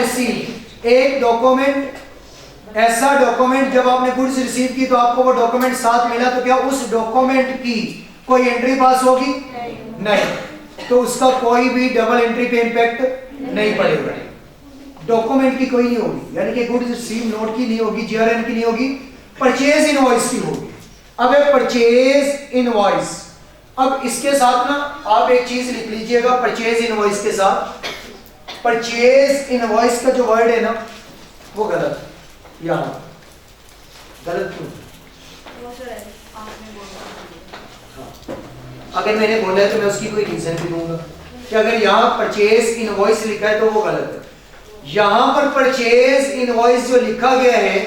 Receive, एक document, ऐसा document जब आपने गुड्स रिसीव की तो आपको वो डॉक्यूमेंट साथ मिला, तो क्या उस डॉक्यूमेंट की कोई एंट्री पास होगी? नहीं, तो उसका कोई भी डबल एंट्री पे इंपैक्ट नहीं पड़ेगा, डॉक्यूमेंट की कोई नहीं होगी, यानी कि गुड्स रिसीव नोट की नहीं होगी, जीआरएन की नहीं होगी, परचेज इनवॉइस की होगी। अब है परचेज इनवॉइस। अब इसके साथ ना आप एक चीज लिख लीजिएगा, परचेज इनवॉइस के साथ, परचेज इनवॉइस का जो वर्ड है ना वो गलत, यहां गलत क्यों? अगर मैंने बोला है तो मैं उसकी कोई रीजन भी दूंगा कि अगर यहाँ परचेज इनवॉइस लिखा है तो वो गलत है। यहां पर परचेज इनवॉइस जो लिखा गया है,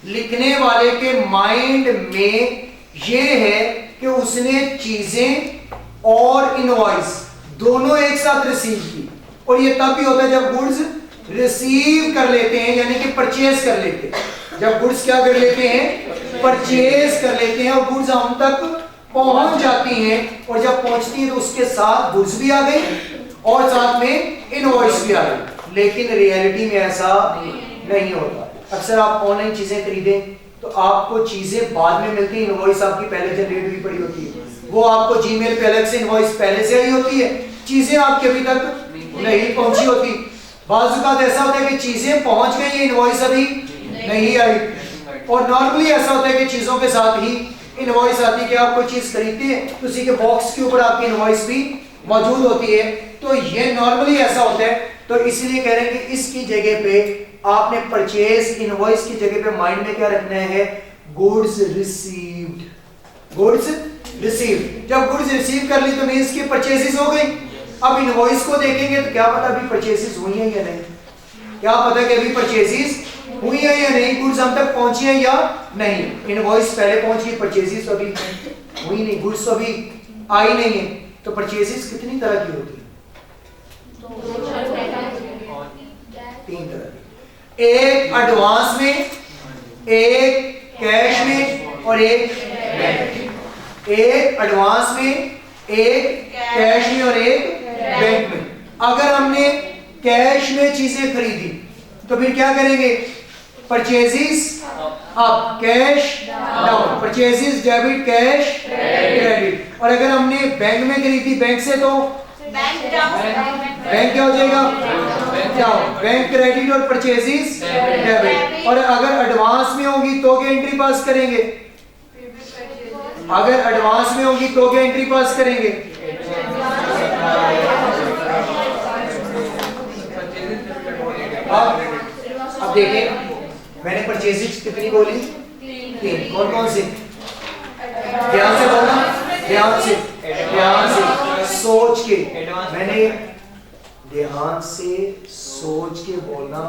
लिखने वाले के माइंड में ये है कि उसने चीजें और इनवॉइस दोनों एक साथ रिसीव की, और ये तब भी होता है जब गुड्स रिसीव कर लेते हैं, यानी कि परचेज कर लेते हैं। जब गुड्स क्या कर लेते हैं? परचेज कर लेते हैं, और गुड्स हम तक पहुंच जाती हैं, और जब पहुंचती है तो उसके साथ गुड्स भी आ गई और साथ में इनवॉइस भी आ गई। लेकिन रियलिटी में ऐसा नहीं होता। अक्सर आप ऑनलाइन चीजें खरीदें तो आपको चीजें बाद में मिलती है, इनवॉइस आपकी पहले जनरेट हुई पड़ी होती है, वो आपको जीमेल पे अलग से इनवॉइस पहले से आई होती है, चीजें आपके अभी तक नहीं पहुंची होती। बाज़ औक़ात ऐसा होता है कि चीजें पहुंच गई, इनवॉइस अभी नहीं आई, और नॉर्मली ऐसा होता है कि चीजों के साथ ही इनवॉइस आती है कि आप कोई चीज खरीदते हैं तो उसी के बॉक्स के ऊपर आपकी इनवॉइस भी मौजूद होती है, तो ये नॉर्मली ऐसा होता है। तो इसलिए कह रहे हैं कि इसकी जगह पे आपने परचेज इनवॉइस की जगह पे माइंड में क्या रखना है? Goods received, goods received. जब गुड्स रिसीव कर ली तो मींस की परचेसेस हो गई। अब इनवॉइस को देखेंगे तो क्या पता अभी परचेसेस हुई हैं या नहीं, क्या पता कि अभी परचेसेस हुई है या नहीं, गुड्स हम तक पहुंची है या नहीं। इनवॉइस पहले पहुंची, परचेसेस अभी हुई नहीं, गुड्स अभी आई नहीं है। तो परचेसेस कितनी तरह की होती है? तीन तरह की, एक एडवांस में, एक कैश में और एक बैंक में। एक एडवांस में, एक कैश में और एक बैंक में। अगर हमने कैश में चीजें खरीदी तो फिर क्या करेंगे? Purchases up, cash down, purchases debit, cash credit. और अगर हमने बैंक में खरीदी, बैंक से तो बैंक क्या हो जाएगा? डाउन, बैंक क्रेडिट और परचेजेस डेबिट। और अगर एडवांस में होगी तो क्या एंट्री पास करेंगे? अगर एडवांस में होगी तो क्या एंट्री पास करेंगे? अब देखें, मैंने परचेजेस कितनी बोली? तीन। कौन कौन सी? ध्यान से बोलना, ध्यान से, ध्यान से सोच के, मैंने ध्यान से सोच के बोलना।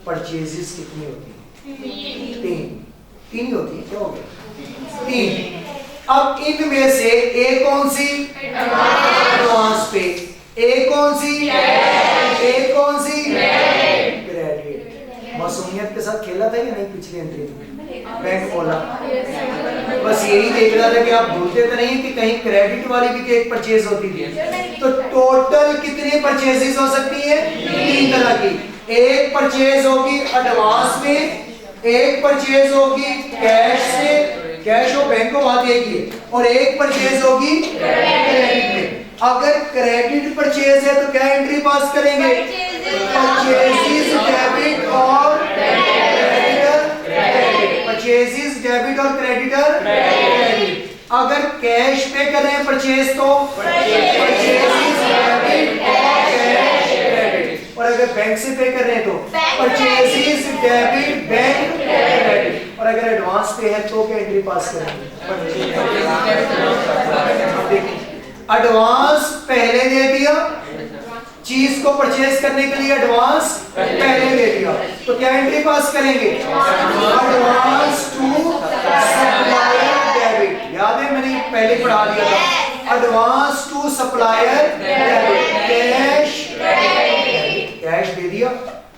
परचेजेस कितनी होती है? तीन। तीन ही होती है, क्या हो गया? तीन। अब इनमें से एक कौन सी? एडवांस पे। एक कौन सी? एक कौन सी? क्रेडिट। मासूमियत के साथ खेला था या नहीं पिछली एंट्री में? बैंक बोला, बस यही देख रहा था कि आप भूलते तो नहीं कि कहीं क्रेडिट वाली भी एक परचेज होती थी। तो टोटल कितनी परचेजेस हो सकती है? तीन तरह की। एक परचेज होगी एडवांस में, एक परचेज होगी कैश से, कैश और बैंक को बात एक ही है, और एक परचेज होगी क्रेडिट में। अगर क्रेडिट परचेज है तो क्या एंट्री पास करेंगे? परचेजेस डेबिट और क्रेडिटर, परचेजेस डेबिट और क्रेडिटर क्रेडिट। अगर कैश पे कर रहे हैं परचेज तो परचेजेस डेबिट और कैश क्रेडिट। और अगर बैंक से पे कर रहे हैं तो परचेजेस डेबिट बैंक क्रेडिट। और अगर एडवांस पे है तो क्या एंट्री पास करेंगे? एडवांस पहले दे दिया, चीज को परचेज करने के लिए एडवांस पहले दे दिया, तो क्या एंट्री पास करेंगे? Advance to supplier debit. याद है मैंने पहले पढ़ा दिया था, advance to supplier debit, cash cash दे दिया।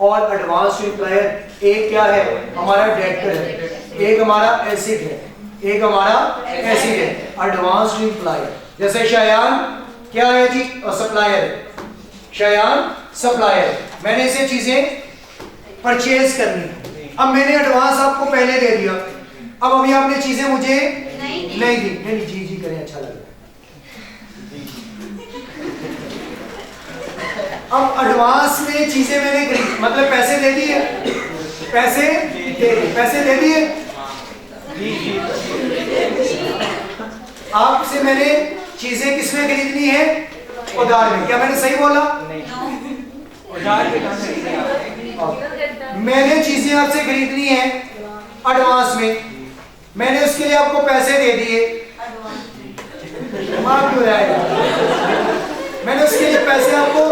और एडवांस टू सप्लायर, एक क्या है? हमारा डेब्टर है, एक हमारा एसिड है, एक हमारा एसिड है। एडवांस टू सप्लायर, जैसे शयान क्या है जी? सप्लायर। शयान सप्लायर, मैंने इसे चीजें परचेज करनी है। अब मैंने एडवांस आपको पहले दे दिया, अब अभी आपने चीजें मुझे नहीं दी। नहीं जी जी करें, अच्छा लग रहा है। अब एडवांस में चीजें मैंने खरीदी, मतलब पैसे दे दिए, पैसे दे दिए आपसे। मैंने चीजें किसमें खरीदनी है? उधार में। क्या मैंने सही बोला? उधार मैंने चीजें आपसे खरीदनी है एडवांस में, मैंने उसके लिए आपको पैसे दे दिए। माफ क्यों आएगा? मैंने उसके लिए पैसे आपको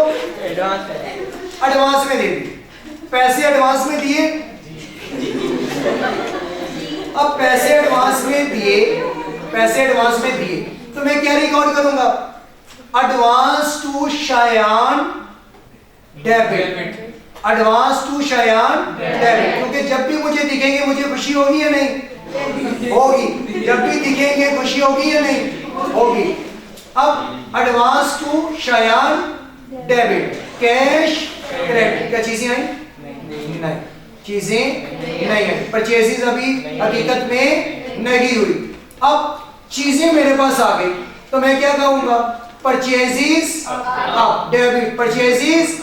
एडवांस में दे दिए, पैसे एडवांस में दिए। अब पैसे एडवांस में दिए तो मैं क्या रिकॉर्ड करूंगा? Advance to Shayan debit, advance to Shayan debit. क्योंकि जब भी मुझे दिखेंगे मुझे खुशी होगी या नहीं होगी? जब भी दिखेंगे खुशी होगी या नहीं होगी? अब advance to Shayan debit, cash credit. क्या चीजें आई? नहीं, चीजें नहीं आई। परचेजेस अभी हकीकत में नहीं हुई। अब चीजें मेरे पास आ गई तो मैं क्या कहूंगा? Purchases up debit, purchases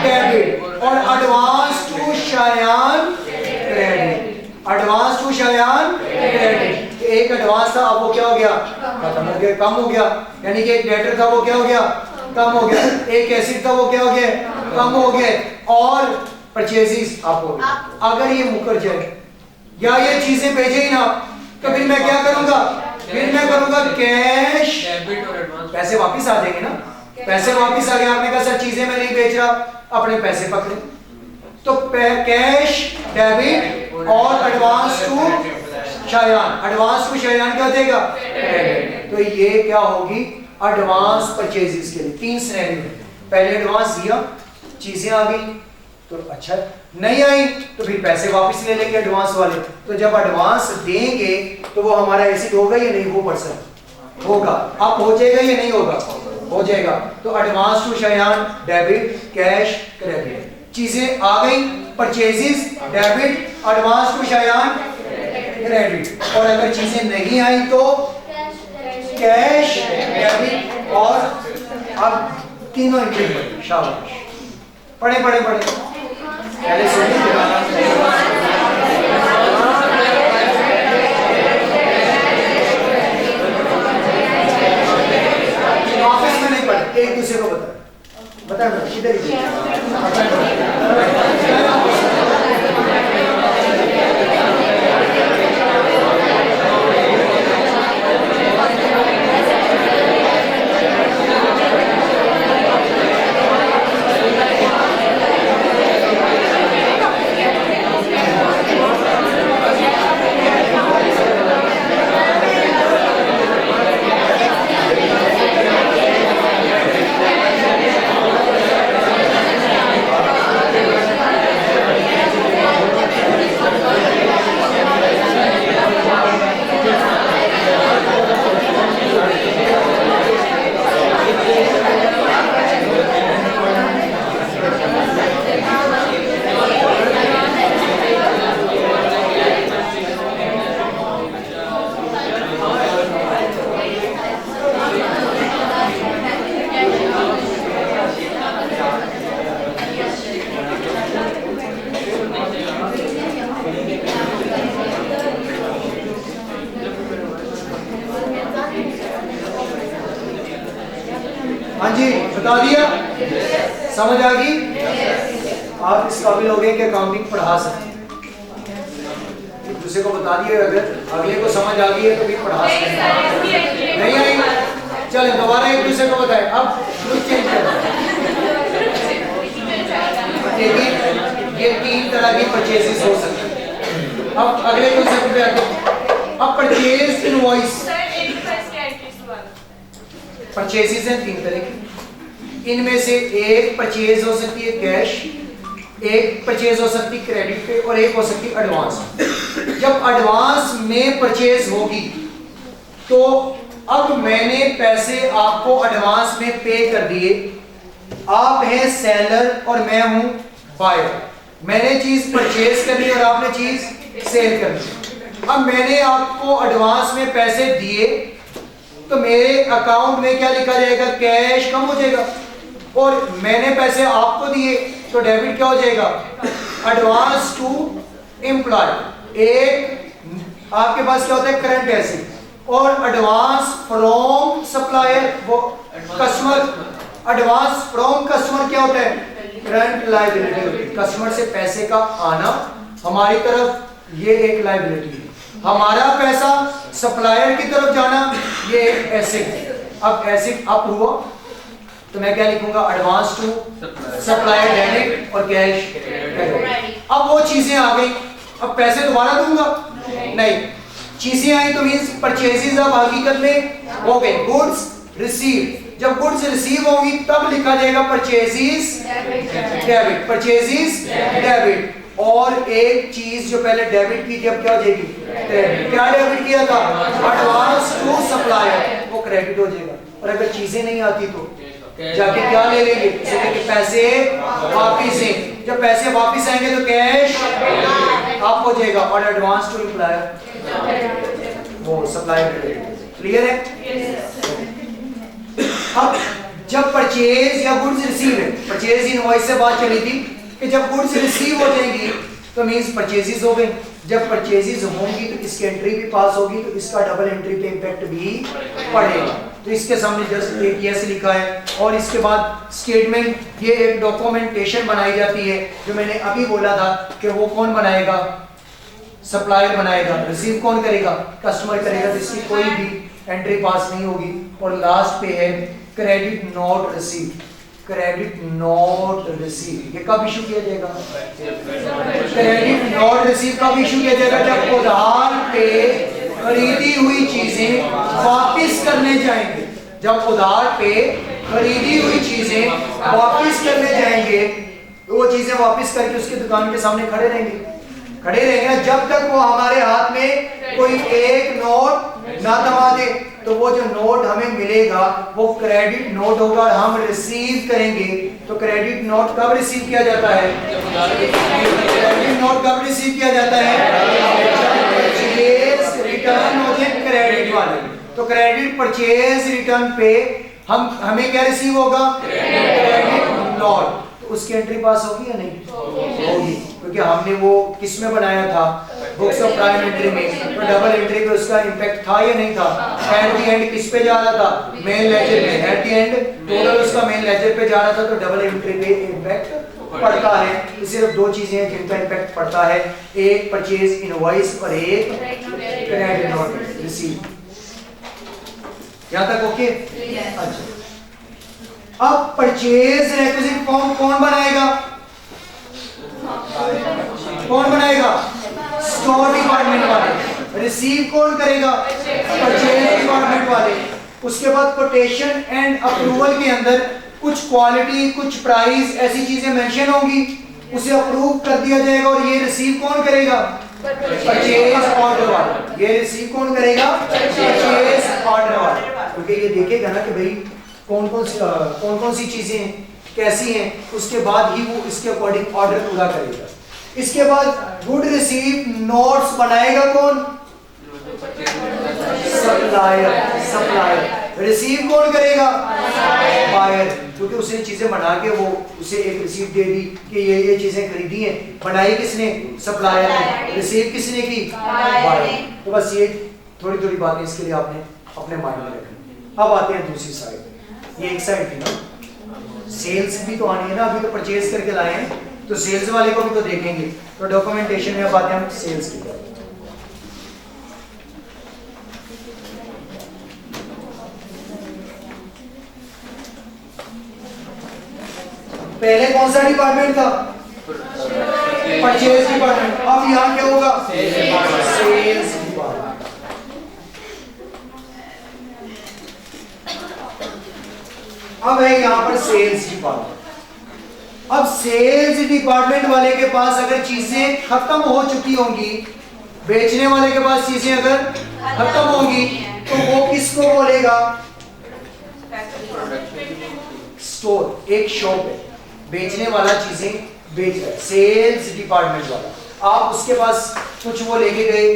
debit. और advance to Shayan credit, advance to Shayan credit. एक एडवांस था, अब वो क्या हो गया? खत्म हो गया, कम हो गया। यानी कि एक डेटर था, वो क्या हो गया? कम हो गया। एक एसिड था, वो क्या हो गया? कम हो गया। और परचेजेस अप हो गया। अगर ये मुकर जाए या ये चीजें भेजे ही ना तो फिर मैं क्या करूंगा? फिर मैं करूंगा कैश डेबिट और एडवांस। पैसे वापस आ जाएंगे ना, पैसे वापस आ गए। आपने कहा सर चीजें मैं नहीं बेच रहा, अपने पैसे पकड़े। तो कैश डेबिट और advance to Shayan, advance to Shayan क्या देगा? तो ये क्या होगी? एडवांस परचेजेस के लिए 3 श्रेणी। पहले एडवांस दिया, चीजें आ गई तो अच्छा, नहीं आई तो फिर पैसे वापस ले लेंगे एडवांस वाले। तो जब एडवांस देंगे तो वो हमारा एसिड होगा या नहीं? वो परसेंट होगा। अब हो जाएगा या नहीं होगा? हो जाएगा। तो advance to Shayan debit, cash credit. चीजें आ गई, purchases debit, advance to Shayan credit. और अगर चीजें नहीं आई तो कैश डेबिट। और अब तीनों इंक्रीमेंट। शाबाश, पढ़े पढ़े पढ़े। पहले सुनिए, ऑफिस में नहीं पढ़े, एक दूसरे को बता इधर ही। हाँ जी, बता दिया? समझ आ गई? आप इस काबिल हो गए कि अकाउंटिंग पढ़ा सकते हैं। एक दूसरे को बता दिए, अगर अगले को समझ आ गई है तो भी पढ़ा सकते हैं। नहीं आई? चले दोबारा एक दूसरे को बताएं। अब कुछ चेंज करें। ये 3 तरह की परचेजेस हो सकती है। अब अगले कॉन्सेप्ट पे आते हैं। अब परचेज इनवॉइस। परचेजेस हैं 3 तरह की। इनमें से एक परचेज हो सकती है कैश, एक परचेज हो सकती है क्रेडिट पे, और एक हो सकती है एडवांस। जब एडवांस में परचेज होगी तो अब मैंने पैसे आपको एडवांस में पे कर दिए। आप हैं सेलर और मैं हूं बायर। मैंने चीज परचेज करनी और आपने चीज सेल करनी। अब मैंने आपको एडवांस में पैसे दिए तो मेरे अकाउंट में क्या लिखा जाएगा, कैश कम हो जाएगा। और मैंने पैसे आपको दिए तो डेबिट क्या हो जाएगा, एडवांस टू एम्प्लॉय। एक आपके पास क्या होता है, करंट एसेट, और एडवांस फ्रॉम सप्लायर वो कस्टमर। एडवांस फ्रॉम कस्टमर क्या होता है, करंट लायबिलिटी। कस्टमर से पैसे का आना हमारी तरफ, ये एक लायबिलिटी है। हमारा पैसा सप्लायर की तरफ जाना, ये एक एसेट है। अब एसेट अप हुआ तो मैं क्या लिखूंगा, एडवांस टू सप्लायर डेबिट और कैश क्रेडिट। अब वो चीजें आ गई, अब पैसे दोबारा दूंगा नहीं, चीजें आई तो मींस परचेजेस अब हकीकत में हो गए, गुड्स रिसीव। जब गुड्स रिसीव होगी तब लिखा जाएगा परचेजेस डेबिट, परचेजेस डेबिट। और एक चीज जो पहले डेबिट की थी अब क्या हो जाएगी, क्रेडिट। क्या डेबिट किया था, एडवांस टू सप्लायर, वो क्रेडिट हो जाएगा। और अगर चीजें नहीं आती तो जाके क्या ले लेंगे, पैसे वापिस हैं। जब पैसे वापिस आएंगे तो कैश आप हो जाएगा और एडवांस टू एम्प्लॉयर वो सप्लायर क्रेडिट। क्लियर है। अब जब परचेज या गुड्स रिसीव है, परचेज इनवॉइस से बात चली थी कि जब गुड्स रिसीव हो जाएंगी तो मींस परचेजेस हो गई। जब परचेजेस होंगी तो इसकी एंट्री भी पास होगी तो इसका डबल एंट्री पे इम्पैक्ट भी पड़ेगा। तो इसके सामने जस्ट एक यस लिखा है और इसके बाद स्टेटमेंट, ये एक डॉक्यूमेंटेशन बनाई जाती है जो मैंने अभी बोला था कि वो कौन बनाएगा, सप्लायर बनाएगा। रिसीव कौन करेगा, कस्टमर करेगा। तो इसकी कोई भी एंट्री पास नहीं होगी। और लास्ट पे है credit not receive, credit not receive. ये कब इशू किया जाएगा, क्रेडिट नॉट रिसीव कब इशू किया जाएगा, जब उधार पे खरीदी हुई चीजें वापस करने जाएंगे। जब उधार पे खरीदी हुई चीजें वापस करने जाएंगे तो वो चीजें वापस करके उसकी दुकान के सामने खड़े रहेंगे जब तक वो हमारे हाथ में कोई एक नोट ना दबा दे। तो वो जो नोट हमें मिलेगा वो क्रेडिट नोट होगा और हम रिसीव करेंगे। तो क्रेडिट नोट कब रिसीव किया जाता है, क्रेडिट नोट कब रिसीव किया जाता है, परचेज रिटर्न हो जाए क्रेडिट वाले। तो क्रेडिट परचेज रिटर्न पे हमें क्या रिसीव होगा, क्रेडिट नोट। तो उसकी एंट्री पास होगी या नहीं होगी, क्योंकि हमने वो किस में बनाया था, बुक्स ऑफ प्राइम एंट्री में। तो डबल एंट्री पे उसका इंपैक्ट था या नहीं था। एट द एंड किस पे जा रहा था, मेन लेजर में। एट द एंड टोटल उसका मेन लेजर पे जा रहा था। तो डबल एंट्री पे इंपैक्ट पड़ता है। सिर्फ दो चीजें हैं जिनका इंपैक्ट पड़ता है, एक परचेज इनवॉइस और एक क्रेडिट नोट रिसीव। यहां तक ओके। अच्छा, अब परचेज रिक्विजिट फॉर्म कौन बनाएगा, कौन बनाएगा, स्टोर डिपार्टमेंट वाले। रिसीव कौन करेगा, परचेज डिपार्टमेंट वाले। उसके बाद कोटेशन एंड अप्रूवल के अंदर कुछ क्वालिटी, कुछ प्राइस, ऐसी चीजें मेंशन होंगी, उसे अप्रूव कर दिया जाएगा। और ये रिसीव कौन करेगा, परचेज ऑर्डर वाला। ये रिसीव कौन करेगा, परचेज ऑर्डर वाला। क्योंकि ये देखेगा ना कि भाई कौन कौन सी चीजें कैसी हैं, उसके बाद ही वो इसके अकॉर्डिंग ऑर्डर पूरा करेगा। इसके बाद गुड रिसीव नोट्स बनाएगा कौन, सप्लायर। रिसीव कौन करेगा, बायर, क्योंकि उसने चीजें बना के वो उसे एक रिसीव दे दी कि ये चीजें खरीदी हैं। बनाई किसने, सप्लायर ने। रिसीव किसने की, बायर। तो बस ये थोड़ी थोड़ी बातें इसके लिए आपने अपने माइंड में रखनी। अब आते हैं दूसरी साइड। ये एक साइड थी ना, सेल्स भी तो आनी है ना। अभी तो परचेज करके लाए हैं तो सेल्स वाले को भी तो देखेंगे। तो डॉक्यूमेंटेशन में अब आते हैं हम सेल्स की तरफ। पहले कौन सा डिपार्टमेंट था, परचेज डिपार्टमेंट। अब यहाँ क्या होगा, सेल्स डिपार्टमेंट। अब है यहाँ पर सेल्स डिपार्टमेंट। अब सेल्स डिपार्टमेंट वाले के पास अगर चीजें खत्म हो चुकी होंगी, बेचने वाले के पास चीजें अगर खत्म होंगी तो वो किसको बोलेगा, स्टोर। एक शॉप है, बेचने वाला चीजें बेच रहा है, सेल्स डिपार्टमेंट वाला। आप उसके पास कुछ वो लेके गए,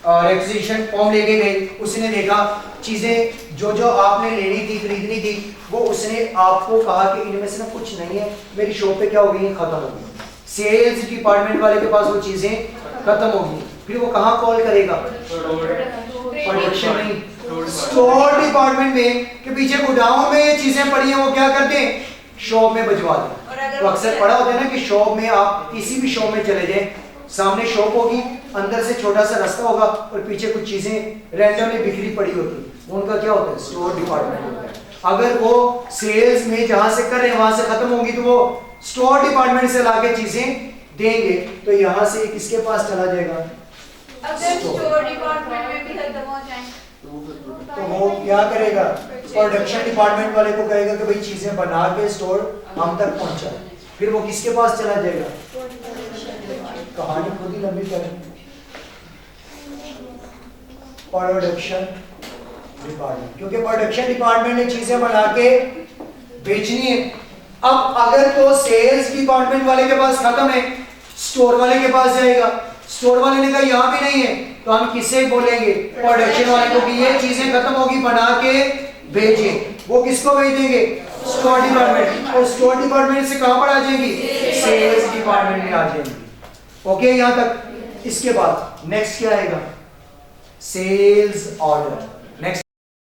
रिक्विजिशन फॉर्म लेके गए, उसने देखा चीजें जो जो आपने लेनी थी, खरीदनी थी, वो उसने आपको कहा कि इनमें से ना कुछ नहीं है, मेरी शॉप पे क्या हो गई, खत्म हो गई। सेल्स डिपार्टमेंट वाले के पास वो चीजें खत्म हो गई, फिर वो कहाँ कॉल करेगा, प्रोडक्शन नहीं, स्टोर डिपार्टमेंट में कि पीछे गोडाउन में ये चीजें पड़ी हैं, वो क्या करते हैं, शॉप में भिजवा दें। तो अक्सर पड़ा होता है ना कि शॉप में, आप किसी भी शॉप में चले जाएं, सामने शॉप होगी, अंदर से छोटा सा रास्ता होगा और पीछे कुछ चीजें रैंडमली बिखरी पड़ी होती, उनका क्या होता है, स्टोर डिपार्टमेंट होता है। अगर वो सेल्स में जहां से कर रहे हैं वहां से खत्म होंगी तो वो स्टोर डिपार्टमेंट से लाके चीजें देंगे, तो यहां से किसके पास चला जाएगा, अगर स्टोर डिपार्टमेंट में भी खत्म हो जाए तो वो क्या करेगा, प्रोडक्शन डिपार्टमेंट वाले को कहेगा कि भाई चीजें बना के स्टोर हम तक पहुंचाए, फिर वो किसके पास चला जाएगा, कहानी खुद ही लंबी कर, प्रोडक्शन डिपार्टमेंट, क्योंकि प्रोडक्शन डिपार्टमेंट ने चीजें बना के बेचनी है। अब अगर तो सेल्स डिपार्टमेंट वाले के पास खत्म है, स्टोर वाले के पास जाएगा, स्टोर वाले ने कहा यहाँ भी नहीं है, तो हम किससे बोलेंगे, प्रोडक्शन वाले को कि ये चीजें खत्म होगी, बना के भेजें। वो किसको भेज देंगे, स्टोर डिपार्टमेंट, और स्टोर डिपार्टमेंट से कहां पर आ जाएंगी, सेल्स डिपार्टमेंट में आ जाएंगी। ओके, यहां तक। इसके बाद नेक्स्ट क्या आएगा, सेल्स ऑर्डर।